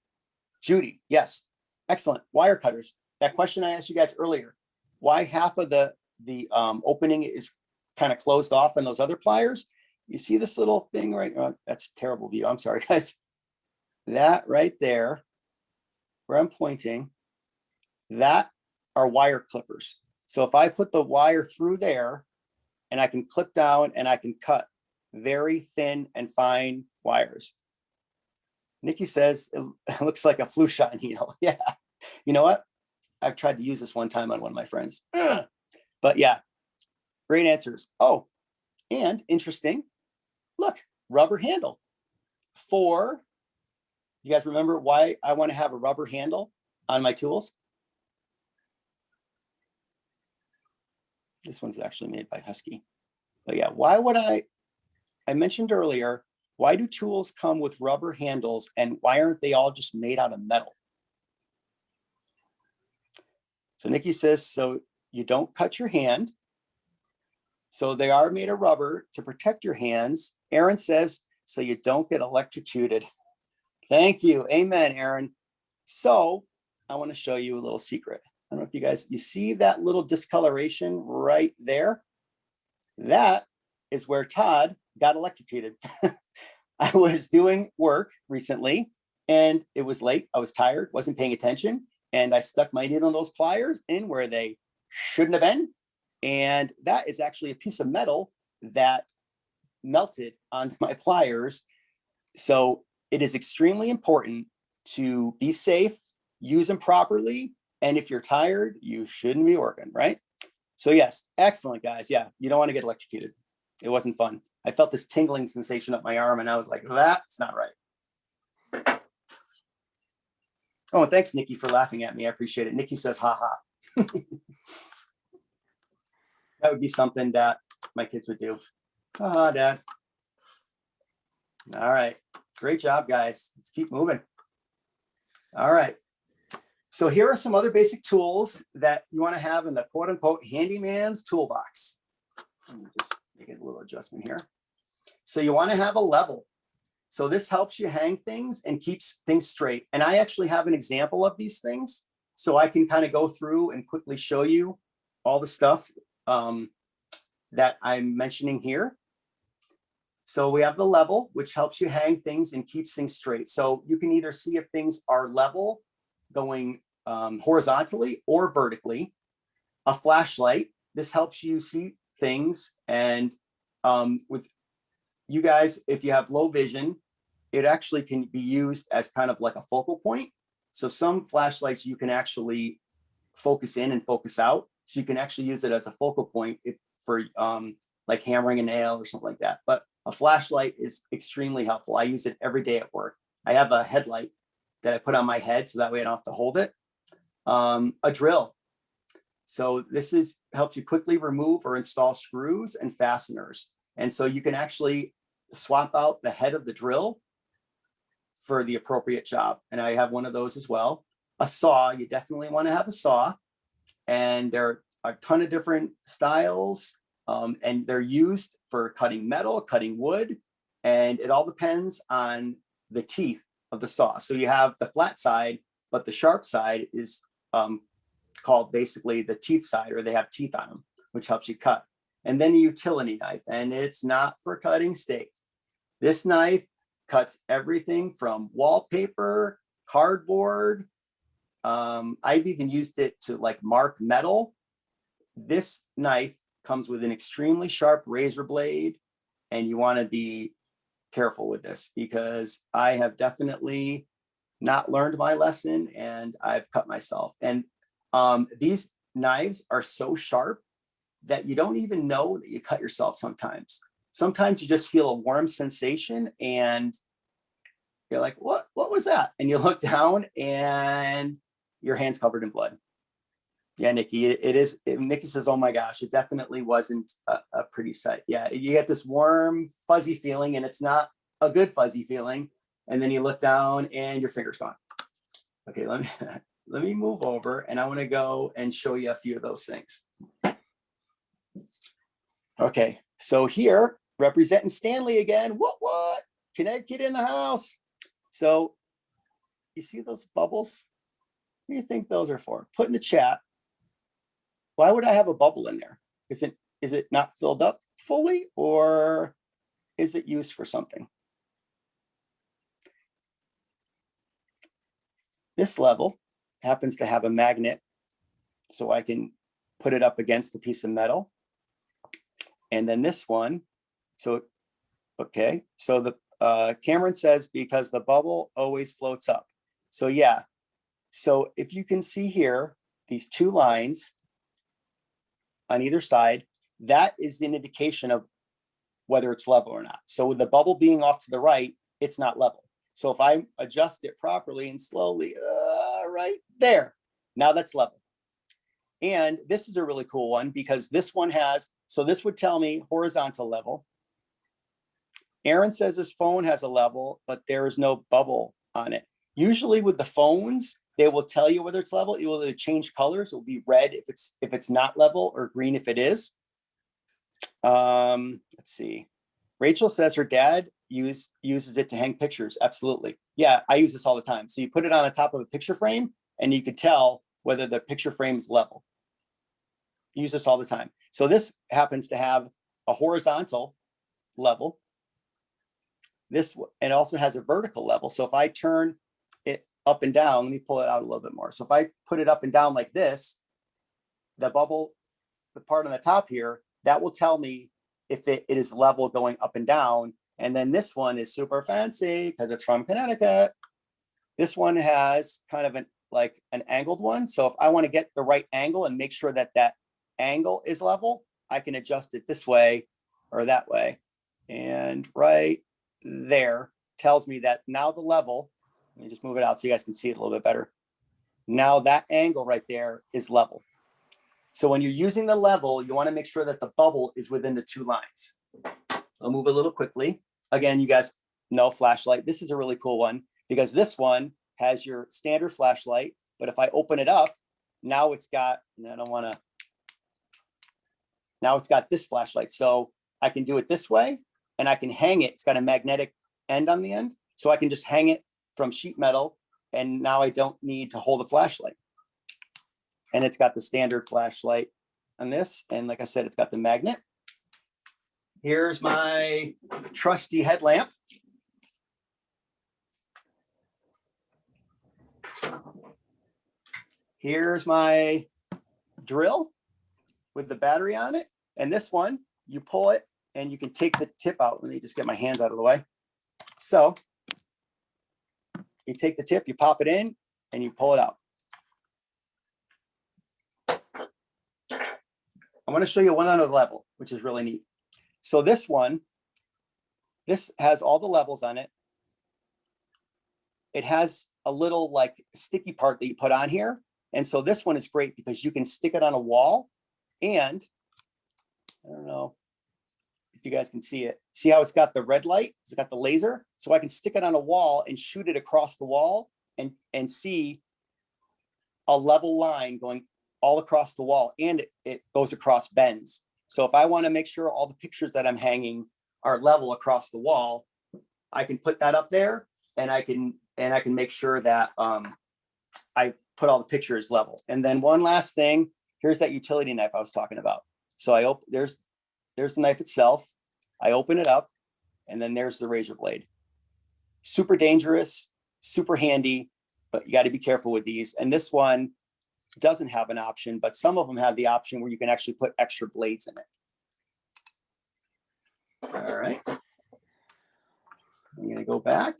Judy, yes, excellent. Wire cutters. That question I asked you guys earlier, why half of the opening is kind of closed off in those other pliers? You see this little thing right? Oh, that's a terrible view. I'm sorry, guys. That right there, where I'm pointing, that are wire clippers. So if I put the wire through there and I can clip down and I can cut very thin and fine wires. Nikki says it looks like a flu shot needle. Yeah. You know what? I've tried to use this one time on one of my friends. But yeah, great answers. Oh, and interesting. Look, rubber handle. You guys remember why I want to have a rubber handle on my tools? This one's actually made by Husky. But yeah, why would I mentioned earlier, why do tools come with rubber handles and why aren't they all just made out of metal? So Nikki says, so you don't cut your hand. So they are made of rubber to protect your hands. Aaron says, so you don't get electrocuted. Thank you. Amen, Aaron. So I want to show you a little secret. I don't know if you guys, you see that little discoloration right there? That is where Todd got electrocuted. I was doing work recently and it was late. I was tired, wasn't paying attention. And I stuck my needle nose pliers in where they shouldn't have been. And that is actually a piece of metal that melted onto my pliers. So it is extremely important to be safe, use them properly. And if you're tired, you shouldn't be working, right? So yes, excellent, guys. Yeah, you don't want to get electrocuted. It wasn't fun. I felt this tingling sensation up my arm and I was like, that's not right. Oh, and thanks, Nikki, for laughing at me. I appreciate it. Nikki says, ha ha. That would be something that my kids would do. Ha, Dad. All right. Great job, guys. Let's keep moving. All right. So here are some other basic tools that you want to have in the quote unquote handyman's toolbox. Let me just make a little adjustment here. So you want to have a level. So this helps you hang things and keeps things straight. And I actually have an example of these things. So I can kind of go through and quickly show you all the stuff that I'm mentioning here. So we have the level, which helps you hang things and keeps things straight. So you can either see if things are level going horizontally or vertically. A flashlight, this helps you see things. And with you guys, if you have low vision, it actually can be used as kind of like a focal point. So some flashlights you can actually focus in and focus out. So you can actually use it as a focal point if for like hammering a nail or something like that. But a flashlight is extremely helpful. I use it every day at work. I have a headlight that I put on my head so that way I don't have to hold it. A drill. So this helps you quickly remove or install screws and fasteners. And so you can actually swap out the head of the drill for the appropriate job. And I have one of those as well. A saw, you definitely want to have a saw. And there are a ton of different styles. And they're used for cutting metal, cutting wood, and it all depends on the teeth of the saw. So you have the flat side, but the sharp side is called basically the teeth side, or they have teeth on them, which helps you cut. And then a utility knife, and it's not for cutting steak. This knife cuts everything from wallpaper, cardboard. I've even used it to like mark metal. This knife comes with an extremely sharp razor blade, and you want to be careful with this because I have definitely not learned my lesson and I've cut myself. And these knives are so sharp that you don't even know that you cut yourself sometimes. Sometimes you just feel a warm sensation and you're like, what was that? And you look down and your hand's covered in blood. Yeah, Nikki, it is. Nikki says, oh my gosh, it definitely wasn't a pretty sight. Yeah, you get this warm, fuzzy feeling and it's not a good fuzzy feeling. And then you look down and your finger's gone. Okay, let me move over and I want to go and show you a few of those things. Okay, so here, representing Stanley again. What? Connecticut in the house. So you see those bubbles? What do you think those are for? Put in the chat. Why would I have a bubble in there? Is it not filled up fully, or is it used for something? This level happens to have a magnet, so I can put it up against the piece of metal. And then this one, so, okay, so the Cameron says because the bubble always floats up. So yeah, so if you can see here, these two lines on either side, that is an indication of whether it's level or not. So with the bubble being off to the right, it's not level. So if I adjust it properly and slowly, right there, now that's level. And this is a really cool one because this one has, so this would tell me horizontal level. Aaron says his phone has a level, but there is no bubble on it. Usually with the phones, they will tell you whether it's level. It will either change colors. It will be red if it's not level, or green if it is. Let's see. Rachel says her dad uses it to hang pictures. Absolutely. Yeah, I use this all the time. So you put it on the top of a picture frame and you could tell whether the picture frame is level. Use this all the time. So this happens to have a horizontal level. This, it also has a vertical level. So if I turn it up and down, let me pull it out a little bit more. So if I put it up and down like this, the bubble, the part on the top here, that will tell me if it is level going up and down. And then this one is super fancy because it's from Connecticut. This one has kind of like an angled one. So if I want to get the right angle and make sure that that angle is level, I can adjust it this way or that way. And right there tells me that now the level, let me just move it out so you guys can see it a little bit better. Now that angle right there is level. So when you're using the level, you want to make sure that the bubble is within the two lines. I'll move a little quickly. Again, you guys know flashlight. This is a really cool one because this one has your standard flashlight, but if I open it up, now it's got, and I don't want to, now it's got this flashlight. So I can do it this way, and I can hang it. It's got a magnetic end on the end. So I can just hang it from sheet metal, and now I don't need to hold a flashlight. And it's got the standard flashlight on this. And like I said, it's got the magnet. Here's my trusty headlamp. Here's my drill with the battery on it. And this one, you pull it and you can take the tip out. Let me just get my hands out of the way. So you take the tip, you pop it in, and you pull it out. I want to show you one other level, which is really neat. So this one, this has all the levels on it. It has a little like sticky part that you put on here. And so this one is great because you can stick it on a wall, and I don't know if you guys can see it. See how it's got the red light? It's got the laser. So I can stick it on a wall and shoot it across the wall and see a level line going all across the wall, and it goes across bends. So if I want to make sure all the pictures that I'm hanging are level across the wall, I can put that up there, and I can make sure that I put all the pictures level. And then one last thing, here's that utility knife I was talking about. So I open, there's the knife itself. I open it up, and then there's the razor blade. Super dangerous, super handy, but you got to be careful with these. And this one doesn't have an option, but some of them have the option where you can actually put extra blades in it. All right. I'm going to go back.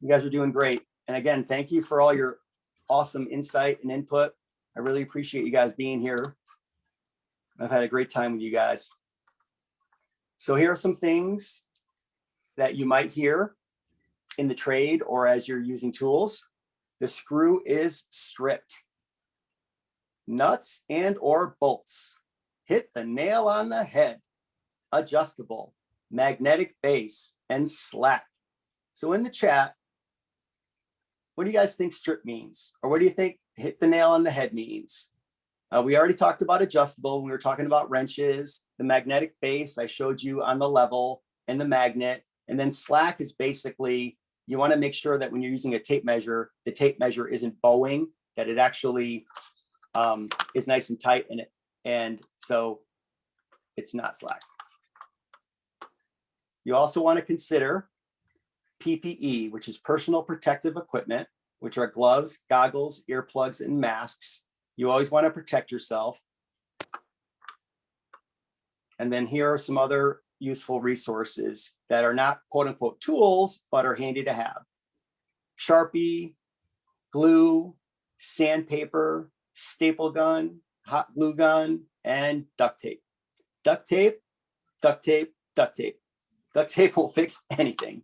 You guys are doing great. And again, thank you for all your awesome insight and input. I really appreciate you guys being here. I've had a great time with you guys. So here are some things that you might hear in the trade or as you're using tools. The screw is stripped. Nuts and or bolts. Hit the nail on the head. Adjustable, magnetic base, and slack. So in the chat, what do you guys think strip means? Or what do you think hit the nail on the head means? We already talked about adjustable. We were talking about wrenches. The magnetic base I showed you on the level and the magnet. And then slack is basically, you want to make sure that when you're using a tape measure, the tape measure isn't bowing, that it actually is nice and tight in it. And so it's not slack. You also want to consider PPE, which is personal protective equipment, which are gloves, goggles, earplugs, and masks. You always want to protect yourself. And then here are some other useful resources that are not quote unquote tools, but are handy to have. Sharpie, glue, sandpaper, staple gun, hot glue gun, and duct tape. Duct tape, duct tape, duct tape. Duct tape will fix anything.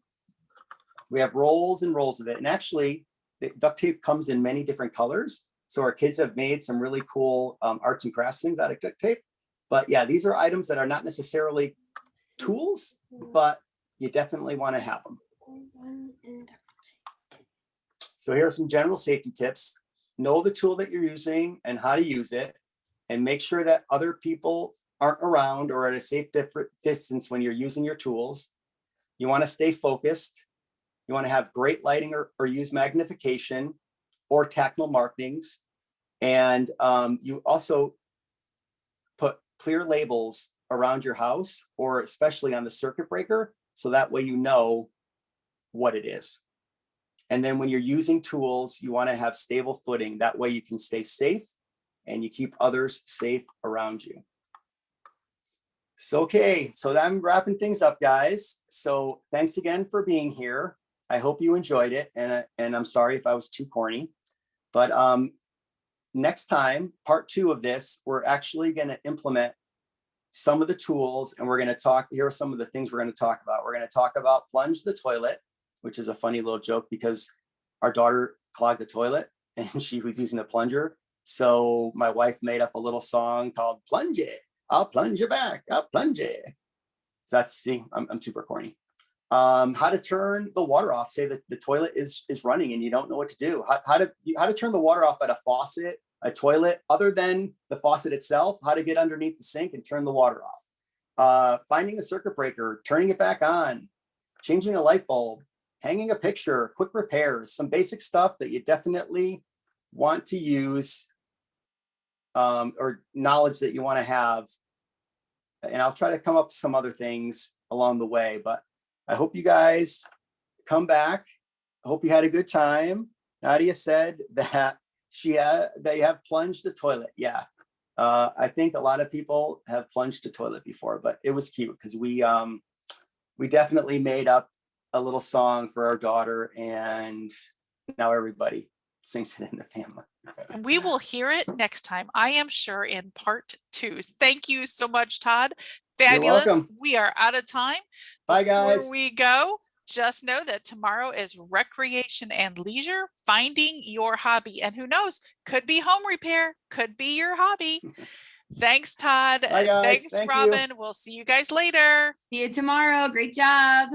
We have rolls and rolls of it. And actually, the duct tape comes in many different colors. So our kids have made some really cool arts and crafts things out of duct tape. But yeah, these are items that are not necessarily tools, but you definitely want to have them. So here are some general safety tips. Know the tool that you're using and how to use it, and make sure that other people aren't around or at a safe distance when you're using your tools. You want to stay focused. You want to have great lighting or use magnification or tactile markings. And you also put clear labels around your house, or especially on the circuit breaker, so that way you know what it is. And then when you're using tools, you want to have stable footing. That way you can stay safe and you keep others safe around you. So, okay, so I'm wrapping things up, guys. So thanks again for being here. I hope you enjoyed it. And I'm sorry if I was too corny, but next time, part 2 of this, we're actually going to implement some of the tools, and we're going to talk, here are some of the things we're going to talk about. We're going to talk about plunge the toilet, which is a funny little joke because our daughter clogged the toilet and she was using a plunger. So my wife made up a little song called Plunge It. I'll plunge it back. I'll plunge it. So that's, see, I'm super corny. How to turn the water off. Say that the toilet is running and you don't know what to do. How to turn the water off at a faucet a toilet other than the faucet itself, how to get underneath the sink and turn the water off. Finding a circuit breaker, turning it back on, changing a light bulb, hanging a picture, quick repairs, some basic stuff that you definitely want to use, or knowledge that you want to have. And I'll try to come up with some other things along the way, but I hope you guys come back. I hope you had a good time. Nadia said that they have plunged a toilet. Yeah. I think a lot of people have plunged a toilet before, but it was cute because we definitely made up a little song for our daughter, and now everybody sings it in the family. And we will hear it next time, I am sure, in part 2. Thank you so much, Todd. Fabulous. welcome. We are out of time. Bye, Before guys. we go, just know that tomorrow is recreation and leisure, finding your hobby. And who knows, could be home repair, could be your hobby. Thanks, Todd. Bye, guys. Thanks, Thank you. Robin. We'll see you guys later. See you tomorrow. Great job.